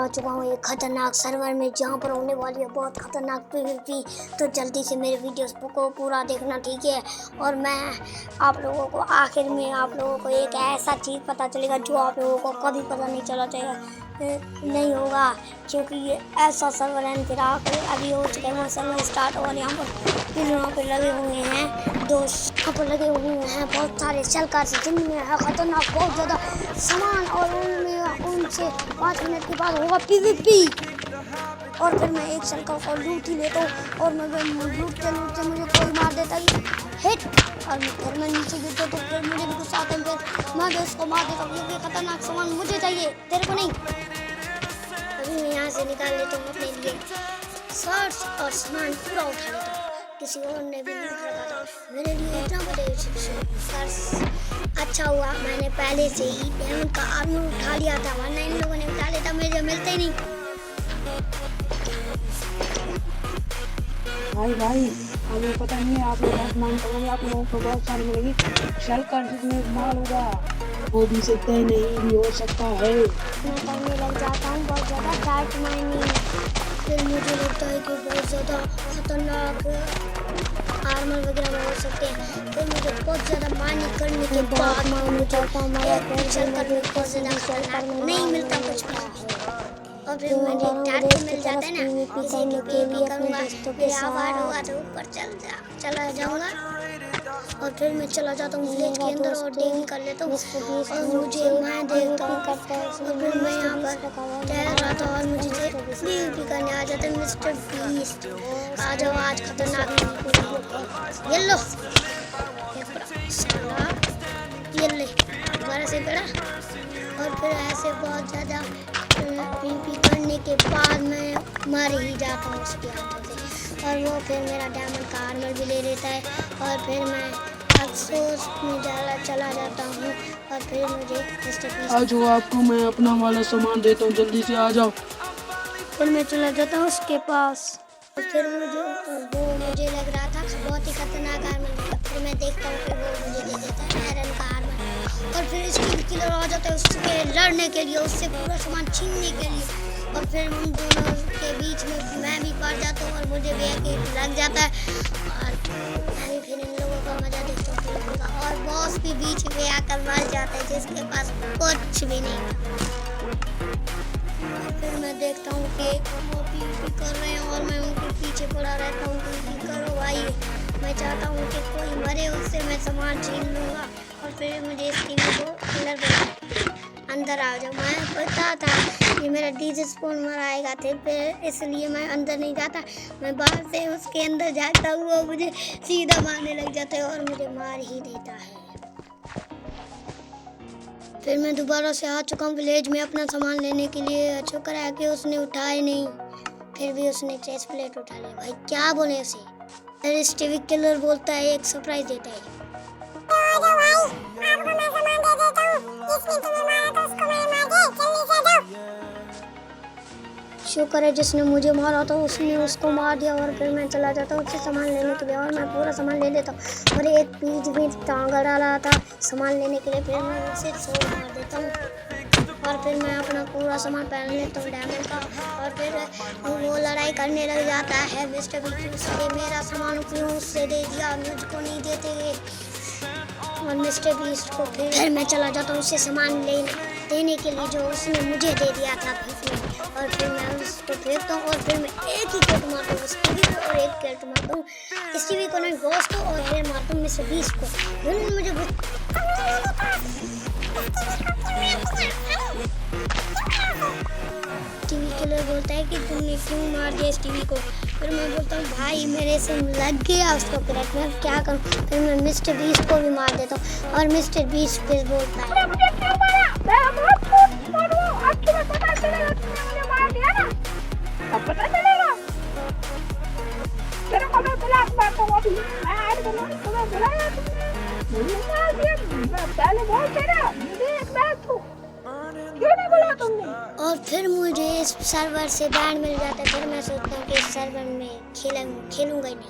आ चुका हूँ एक खतरनाक सर्वर में जहाँ पर होने वाली है बहुत खतरनाक पीवीपी। तो जल्दी से मेरे वीडियोस को पूरा देखना, ठीक है। और मैं आप लोगों को आखिर में आप लोगों को एक ऐसा चीज़ पता चलेगा जो आप लोगों को कभी पता नहीं चला नहीं होगा, क्योंकि ये ऐसा सर्वर है। फिर अभी हो चुका है वो सर्वर स्टार्ट, और यहाँ पर यहाँ पे लगे हुए हैं दोस्त, यहाँ पर लगे हुए हैं बहुत सारे शलकार से जिनमें है खतरनाक बहुत ज़्यादा सामान, और उनसे 5 मिनट के बाद होगा पीवीपी। और फिर मैं एक शलकार को लूट ही लेता हूँ, और मैं लूटते मुझे कोई मार देता ही हिट, और फिर मैं नीचे गिरता तो फिर मुझे भी गुस्सा आता है, फिर मैं भी उसको मार देता हूँ क्योंकि खतरनाक सामान मुझे चाहिए, तेरे को नहीं। अभी मैं यहाँ से निकाल लेता हूँ अपने लिए शर्ट्स और सामान पूरा उठा लेता हूँ। किसी और ने भी लूट रखा था मेरे लिए इतना बड़े शर्ट्स। अच्छा हुआ मैंने पहले से ही डायमंड का आर्मर उठा लिया था, वरना इन लोगों ने उठा लेता, मुझे मिलते ही नहीं। भाई हमें पता नहीं है, आप लोग आसमान करोगे, आप लोगों को बहुत सारी मिलेगी शलकर, जिसमें माल होगा वो भी सकते हैं, नहीं भी हो सकता है। मैं करने लग जाता हूँ बहुत ज़्यादा डार्क माइनिंग, फिर मुझे लगता है कि बहुत ज़्यादा खतरनाक आर्मर वगैरह हो सकते हैं। फिर मुझे बहुत ज़्यादा माइनिंग करने के बाद नहीं मिलता कुछ, और फिर मुझे टारगेट मिल जाता है ना, इसी के पीवी करूँगा, मेरे आवाज़ होगा तो ऊपर चला जाऊँगा, और फिर मैं चला जाता हूँ विलेज के अंदर और डेली कर लेता हूँ, और मुझे मैं देखता हूँ, और फिर मैं यहाँ पर तैर रहा था और मुझे पीवी करने आ जाता है मिस्टर बीस्ट। आ जाओ आज खतरनाक ये लो, ये ले दोबारा से करा, और फिर ऐसे बहुत ज़्यादा पीवी करने के बाद मैं मर ही जाता हूँ उसके हाथों से, और वो फिर मेरा डायमंड का आर्मर भी ले लेता है, और फिर मैं अफसोस में चला जाता हूँ, और फिर मुझे आ जाओ, आपको मैं अपना वाला सामान देता हूँ, जल्दी से आ जाओ। फिर मैं चला जाता हूँ उसके पास, और फिर मुझे लग रहा था बहुत ही खतरनाक आर्मर, फिर मैं देखता हूँ कि वो मुझे दे देता है आयरन का आर्मर, और फिर इसकी किलर आ जाता है उससे लड़ने के लिए, उससे पूरा सामान छीनने के लिए, और फिर उन दोनों के बीच में मैं भी पड़ जाता हूँ और मुझे भी लग जाता है, और मैं भी फिर इन लोगों का मजा देखता हूँ, और बॉस भी बीच में आकर मर जाता है जिसके पास कुछ भी नहीं। फिर मैं देखता हूँ कि वो पीवी कर रहे हैं और मैं उनके पीछे पड़ा रहता हूँ, पीवी करो भाई, मैं चाहता हूँ कि कोई मरे, उससे मैं सामान छीन लूँगा, और फिर मुझे इस टीवी को अंदर आ जाओ। मैं पता था कि मेरा डीजे स्पोन मर आएगा थे, फिर इसलिए मैं अंदर नहीं जाता, मैं बाहर से उसके अंदर जाता हूँ, वो मुझे सीधा मारने लग जाता है और मुझे मार ही देता है। फिर मैं दोबारा से आ चुका हूँ विलेज में अपना सामान लेने के लिए, शुक्र है कि उसने उठाया नहीं, फिर भी उसने चेस्ट प्लेट उठा लिया। भाई क्या बोले उसे, फिर स्टीवी किलर बोलता है एक सरप्राइज देता है। शुक्र है जिसने मुझे मारा था उसने उसको मार दिया, और फिर मैं चला जाता हूँ उससे सामान लेने के लिए, और मैं पूरा सामान ले लेता हूँ, और एक पीज भी टांगा डाला था सामान लेने के लिए, फिर मैं उसे शोर मार देता हूँ, और फिर मैं अपना पूरा सामान पहन लेता हूँ डायमंड का, और फिर वो लड़ाई करने लग जाता है मिस्टर बीस्ट से, मेरा सामान क्यों उससे दे दिया, मुझको नहीं देते, और मिस्टर बीस्ट को फिर मैं चला जाता हूँ उससे सामान देने के लिए जो उसने मुझे दे दिया था फेंकने, और फिर मैं उसको फेंकता हूँ, और फिर मैं एक ही किट मारता हूँ स्टीवी को, और एक किट मारता हूँ स्टीवी को नहीं बॉस को, और फिर मारता हूँ मिस्टर बीस्ट को। मुझे टीवी किलर बोलता है कि तुमने क्यों मार दिया स्टीवी को, फिर मैं बोलता हूँ भाई मेरे से लग गया उसको करंट, मैं क्या करूँ, फिर मैं मिस्टर बीस्ट को भी मार देता हूँ, और मिस्टर बीस्ट फिर बोलता है और फिर मुझे इस सर्वर से बैन मिल जाता है, फिर मैं सोचता हूँ कि इस सर्वर में खेलूंगा ही नहीं।